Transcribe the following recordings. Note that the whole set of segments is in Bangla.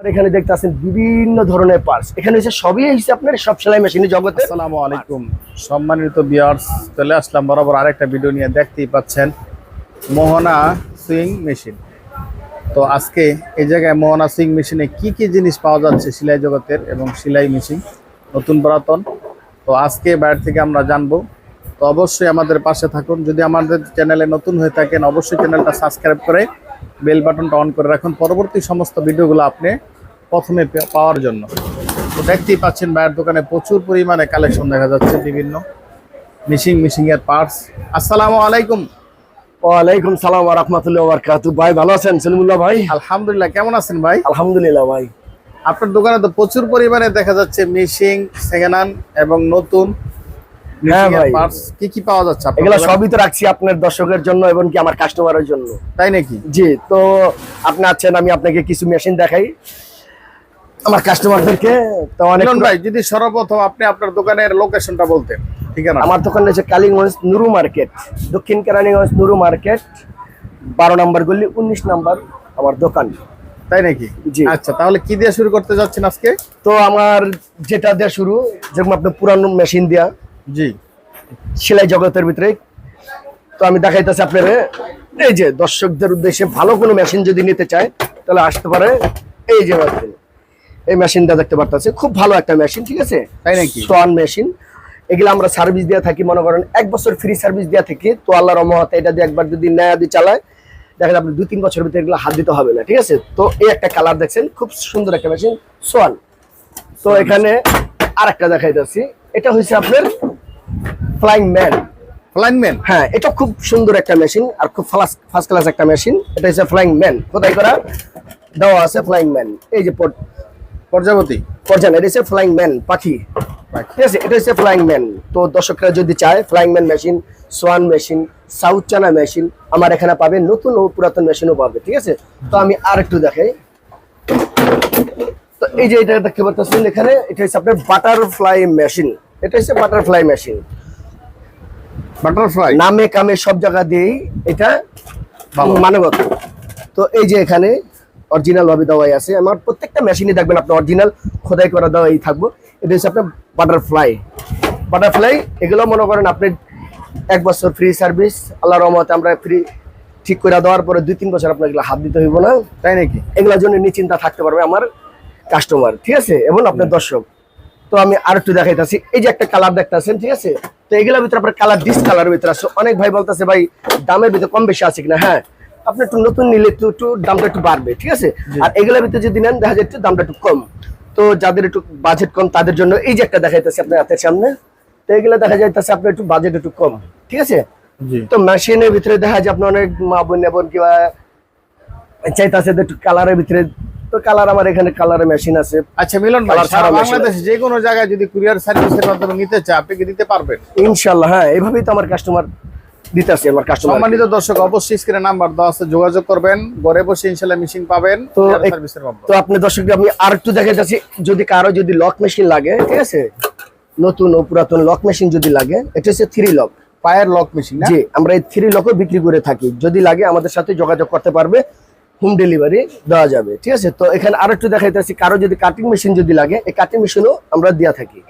এখানে দেখতে আছেন বিভিন্ন ধরনের পার্টস। এখানে হচ্ছে সবই হচ্ছে আপনার সব সেলাই মেশিনের জগতে। আসসালামু আলাইকুম সম্মানিত ভিউয়ার্স, চলে আসলাম বরাবর আরেকটা ভিডিও নিয়ে। দেখতেই পাচ্ছেন মোহনা সুইং মেশিন। তো আজকে এই জায়গায় মোহনা সুইং মেশিনে কি কি জিনিস পাওয়া যাচ্ছে সেলাই জগতের এবং সেলাই মেশিন নতুন পুরাতন, তো আজকে বাইরে থেকে আমরা জানবো। তো অবশ্যই আমাদের পাশে থাকুন। যদি আমাদের চ্যানেলে নতুন হয়ে থাকেন অবশ্যই চ্যানেলটা সাবস্ক্রাইব করে বেল বাটনটা অন করে রাখুন পরবর্তী সমস্ত ভিডিওগুলো আপনি প্রথমে পাওয়ার জন্য। তো দেখতেই পাচ্ছেন বাইরের দোকানে প্রচুর পরিমাণে কালেকশন দেখা যাচ্ছে, বিভিন্ন মেশিন এর পার্টস। আসসালামু আলাইকুম। ওয়ালাইকুম সালাম ওয়া রাহমাতুল্লাহি ওয়া বারাকাতুহু। ভাই ভালো আছেন সলিমুল্লাহ ভাই? আলহামদুলিল্লাহ, কেমন আছেন ভাই? আলহামদুলিল্লাহ ভাই। আপনার দোকানে তো প্রচুর পরিমাণে দেখা যাচ্ছে মেশিন, সেকেন্ড হ্যান্ড এবং নতুন পার্টস। কি কি পাওয়া যাচ্ছে? এগুলো সবই তো রাখছি আপনার দর্শকের জন্য এবং কি আমার কাস্টমারের জন্য। তাই নাকি? জি, তো আপনি আছেন, আমি আপনাকে কিছু মেশিন দেখাই আমার কাস্টমারদেরকে। তো অনেক ভাই, যদি সর্বপ্রথম আপনি আপনার দোকানের লোকেশনটা বলতেন। ঠিক আছে, আমার দোকান হচ্ছে কালীগঞ্জ নুরু মার্কেট, দক্ষিণ কেরানীগঞ্জ নুরু মার্কেট, 12 নম্বর গলি 19 নম্বর আমার দোকান। তাই নাকি? জি। আচ্ছা, তাহলে কি দিয়ে শুরু করতে যাচ্ছেন আজকে? তো আমার যেটা দিয়ে শুরু, যেরকম আপনার পুরানো মেশিন দিয়া, জি, সেলাই জগতের ভিতরে। তো আমি দেখাইতেছি আপনারা, এই যে দর্শকদের উদ্দেশ্যে ভালো কোনো মেশিন যদি নিতে চায় তাহলে আসতে পারে। এই যে এই মেশিনটা দেখতে পারতেছে, খুব ভালো একটা মেশিন। ঠিক আছে, তাই নাকি? সোয়ান মেশিন। এগুলো আমরা সার্ভিস দিয়ে থাকি, মনে করেন 1 বছর ফ্রি সার্ভিস দিয়ে থাকি। তো আল্লাহর রহমতে এটা দিয়ে একবার যদি নেয়া দিয়ে চালায়, দেখা যায় আপনি 2-3 বছরের ভিতরে এগুলো হাত দিতে হবে না। ঠিক আছে, তো এই একটা কালার দেখছেন, খুব সুন্দর একটা মেশিন সোয়ান। তো এখানে আরেকটা দেখাইতেছি, এটা হচ্ছে আপনার ফ্লাইং ম্যান। হ্যাঁ, এটা খুব সুন্দর একটা মেশিন আর খুব ফার্স্ট ক্লাস একটা মেশিন। এটা হচ্ছে ফ্লাইং ম্যান, খোদাই করা দেওয়া আছে ফ্লাইং ম্যান। এই যে প্রজাপতি, এটা হচ্ছে ফ্লাইং ম্যান, পাখি। ঠিক আছে, এটা হচ্ছে ফ্লাইং ম্যান। তো দর্শকরা যদি চায় flying man machine, swan machine, south China machine, আমার এখানে পাবে, নতুন ও পুরাতন মেশিনও পাবে। ঠিক আছে, তো আমি আর একটু দেখাই। তো এই যে এটা দেখতে পাচ্ছেন এখানে, এটা হচ্ছে আপনার বাটারফ্লাই মেশিন। এটা হচ্ছে বাটারফ্লাই মেশিন, বাটারফ্লাই নামে কামে সব জায়গা দিয়েই এটা মানবত। তো এই যে এখানে অরিজিনাল ভাবে দেওয়াই আছে। আমার প্রত্যেকটা মেশিনে দেখবেন আপনার অরিজিনাল খোদাই করা দেওয়াই থাকবো। এটা হচ্ছে আপনার বাটারফ্লাই। এগুলো মনে করেন আপনি 1 বছর ফ্রি সার্ভিস, আল্লাহর রহমতে আমরা ফ্রি ঠিক করে দেওয়ার পরে 2-3 বছর আপনার এগুলো হাত দিতে হইব না। তাই নাকি? এগুলোর জন্য নিশ্চিন্তা থাকতে পারবে আমার কাস্টমার। ঠিক আছে, এবং আপনার দর্শক। তো আমি আর একটু দেখাইতেছি, এই যে একটা কালার দেখতেছেন। ঠিক আছে, তো এগুলোর ভিতরে আপনার কালার ডিসকালারের ভিতরে আছে। অনেক ভাই বলতেছে ভাই দামের ভিতরে কম বেশি আছে কিনা। হ্যাঁ, আপনি একটু নতুন নিলে একটু দামটা একটু বাড়বে। ঠিক আছে, আর এগুলোর ভিতরে যদি নেন দেখা যায় একটু দামটা একটু কম। তো যাদের একটু বাজেট কম তাদের জন্য এই যে একটা দেখাইতেছি আপনার হাতের সামনে। তো এগুলো দেখা যাইতেছে আপনার একটু বাজেট একটু কম। ঠিক আছে, তো মেশিনের ভিতরে দেখা যায় আপনার অনেক মা বোন এবং কিংবা চাইতেছে একটু কালারের ভিতরে। তো কালার আমার এখানে কালারের মেশিন আছে। আচ্ছা মিলন ভাই, সারা বাংলাদেশে যে কোনো জায়গায় যদি কুরিয়ার সার্ভিসের মাধ্যমে নিতে চায় আপনি কি দিতে পারবেন? ইনশাআল্লাহ, হ্যাঁ, এইভাবেই তো আমার কাস্টমার দিতেছে। আমার কাস্টমার, সম্মানিত দর্শক, অবশ্যই স্ক্রিনে নাম্বার দেওয়া আছে, যোগাযোগ করবেন, ঘরে বসে ইনশাআল্লাহ মেশিন পাবেন। তো আপনি দর্শকদের আমি আর একটু দেখে যাচ্ছি, যদি কারো যদি লক মেশিন লাগে, ঠিক আছে, নতুন ও পুরাতন লক মেশিন যদি লাগে, এটা হচ্ছে 3 লক পায়ের লক মেশিন। জি, আমরা এই 3 লকও বিক্রি করে থাকি। যদি লাগে আমাদের সাথে যোগাযোগ করতে পারবে, হোম ডেলিভারি দেওয়া যাবে। ঠিক আছে, তো এখানে আর একটু দেখাইতেছি, কারো যদি কাটিং মেশিন যদি লাগে, এই কাটিং মেশিনও আমরা দিয়ে থাকি।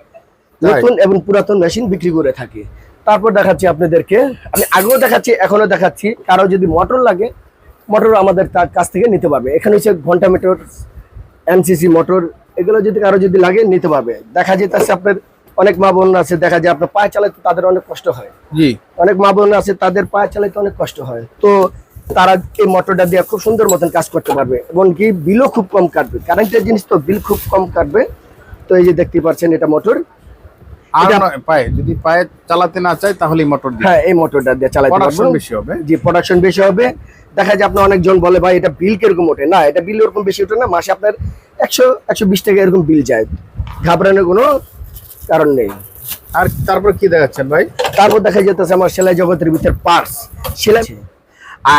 নতুন এবং পুরাতন মেশিন বিক্রি করে থাকি। তারপর দেখাচ্ছি আপনাদেরকে, আমি আগেও দেখাচ্ছি এখনো দেখাচ্ছি, কারো যদি মোটর লাগে মোটর আমাদের তার কাছ থেকে নিতে পারবে। এখানে হচ্ছে ঘন্টা মোটর, এনসিসি মোটর, এগুলো যদি কারো যদি লাগে নিতে পারবে। দেখা যেতেছে আপনার অনেক মা বোন আছে, দেখা যায় আপনার পায়ে চালাতে তাদের অনেক কষ্ট হয়। জি, অনেক মা বোন আছে তাদের পায়ে চালাতে অনেক কষ্ট হয়। তো তারা এই মোটরটা দিয়ে খুব সুন্দর মতন কাজ করতে পারবে এবং কি বিলও খুব কম কাটবে। কারেন্টের জিনিস তো বিল খুব কম কাটবে। তো এই যে দেখতে পাচ্ছেন এটা মোটর। যদি পায়ে চালাতে না চায় তাহলে মোটর দিয়ে, হ্যাঁ, এই মোটরটা দিয়ে চালাতে পারবেন, বেশি হবে। জি, প্রোডাকশন বেশি হবে। দেখা যায় আপনার অনেকজন বলে ভাই এটা বিল কিরকম ওঠে। না, এটা বিল ওরকম বেশি ওঠে না। মাসে আপনার 100-120 টাকা এরকম বিল যায়, ঘাবড়ানোর কোনো কারণ নেই। আর তারপর কি দেখাচ্ছেন ভাই? তারপর দেখা যেতেছে আমার সেলাই জগতের ভিতরে পার্টস সেলাই।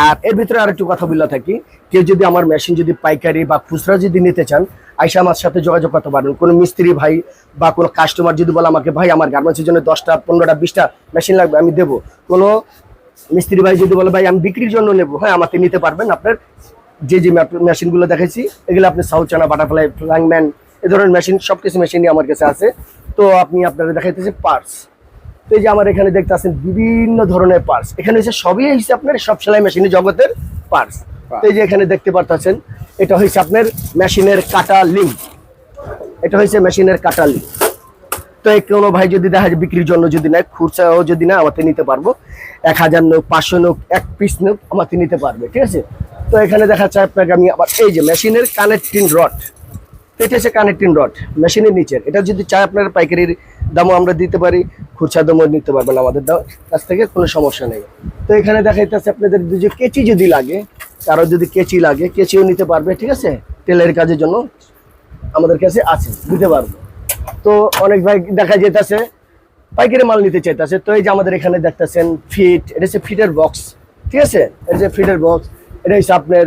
আর এর ভিতরে আর একটু কথা বলে থাকি, কেউ যদি আমার মেশিন যদি পাইকারি বা খুচরা যদি নিতে চান, আইসা আমার সাথে যোগাযোগ করতে পারবেন। কোনো মিস্ত্রি ভাই বা কোনো কাস্টমার যদি বলে আমাকে ভাই আমার গার্মেন্টসের জন্য 10টা 15টা 20টা মেশিন লাগবে, আমি দেবো। কোনো মিস্ত্রি ভাই যদি বলে ভাই আমি বিক্রির জন্য নেবো, হ্যাঁ, আমাকে নিতে পারবেন। আপনার যে মেশিনগুলো দেখাইছি এগুলো আপনি সাউচানা, বাটারফ্লাই, ফ্লাইংম্যান এই ধরনের মেশিন সবকিছু মেশিনই আমার কাছে আছে। তো আপনি আপনারা দেখাইতেছি পার্টস। তো এই যে আমার এখানে দেখতে আছেন বিভিন্ন ধরনের পার্টস, এখানে হচ্ছে সবই হচ্ছে আপনার সব সেলাই মেশিনের জগতের পার্টস। তো এই যে এখানে দেখতে পাচ্ছেন এটা হচ্ছে আপনার মেশিনের কাটা লিঙ্ক, এটা হচ্ছে মেশিনের কাটা লিঙ্ক। তো কোনো ভাই যদি দেখা যায় বিক্রির জন্য যদি নেয়, খুচরাও যদি না আমাকে নিতে পারবো, 1000 নোক, 500 নোক, 1 পিস নোক আমাকে নিতে পারবে, ঠিক আছে। তো এখানে দেখা যাচ্ছে আপনাকে আমি আবার এই যে মেশিনের কানেক্টিং রড, এটা হচ্ছে কানেক্টিং রড মেশিনের নিচের, এটা যদি চাই আপনার পাইকারির দামও আমরা দিতে পারি, খুচরা দামও নিতে পারবেন আমাদের কাছ থেকে, কোনো সমস্যা নেই। তো এখানে দেখাইতেছে আপনাদের যে কেচি যদি লাগে, কারো যদি কেচি লাগে কেচিও নিতে পারবে, ঠিক আছে, টেলারের কাজের জন্য আমাদের কাছে আছে, দিতে পারবো। তো অনেক ভাই দেখা যেতেছে পাইকারি মাল নিতে চাইতেছে। তো এই যে আমাদের এখানে দেখতেছেন ফিট, এটা হচ্ছে ফিটের বক্স, ঠিক আছে, এটা যে ফিটের বক্স, এটা হচ্ছে আপনার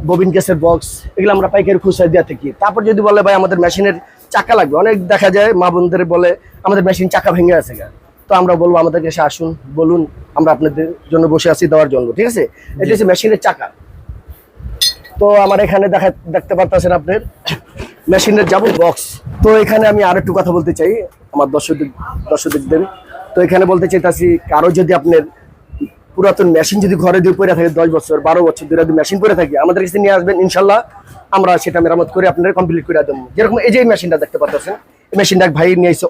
ববিন কেসের বক্স, এগুলো আমরা পাইকারি খুচরা দিয়ে থাকি। তারপর যদি বলে ভাই আমাদের মেশিনের চাকা লাগবে, অনেক দেখা যায় মা বোনদের বলে আমাদের মেশিন চাকা ভেঙে আছে, তো আমরা বলবো আমাদের কাছে আসুন, বলুন, আমরা আপনাদের জন্য বসে আছি দেওয়ার জন্য, ঠিক আছে। এটা হচ্ছে মেশিনের চাকা। তো আমার এখানে দেখতে পারতেছেন আপনার মেশিনের যাব বক্স। তো এখানে আমি আর একটু কথা বলতে চাই আমার দর্শকদের। তো এখানে বলতে চাইতাছি কারো যদি আপনার পুরাতন মেশিন যদি ঘরে দিয়ে পড়ে থাকে 10 বছর 12 বছর ধরে যদি মেশিন পড়ে থাকে, আমাদের কাছে নিয়ে আসবেন, ইনশাল্লাহ আমরা সেটা মেরামত করে আপনার কমপ্লিট করে দেবো। যেরকম এই যে মেশিনটা দেখতে পাচ্ছেন, এই মেশিনটা এক ভাই নিয়ে আসছে,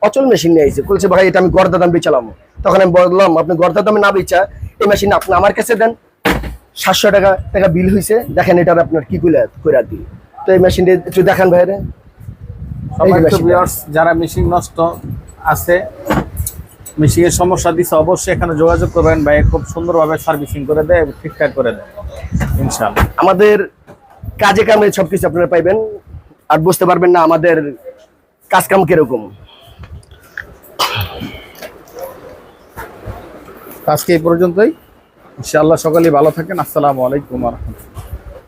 অচল মেশিন নিয়ে আসছে, বলছে ভাই এটা আমি গড়দা দাম বেচালাম। তখন আমি বললাম আপনি গড়দা দামে না বেচা এই মেশিন আপনি আমার কাছে দেন, 700 টাকা বিল হয়েছে, দেখেন এটার আপনার কি করে দিই। তো এই মেশিনটা একটু দেখান ভাইরে। যারা মেশিন নষ্ট আছে, মেশিনের সমস্যা দিচ্ছে, অবশ্যই এখানে যোগাযোগ করবেন, ভাই খুব সুন্দরভাবে সার্ভিসিং করে দেয়, ঠিকঠাক করে দেয় ইনশাআল্লাহ। আমাদের কাজে কামে সবকিছু আপনারা পাইবেন, আর বুঝতে পারবেন না আমাদের কাজ কাম কিরকম। আজকে এই পর্যন্তই, ইনশাআল্লাহ। সকলেই ভালো থাকেন। আসসালামু আলাইকুম ওয়া রাহমাতুল্লাহ।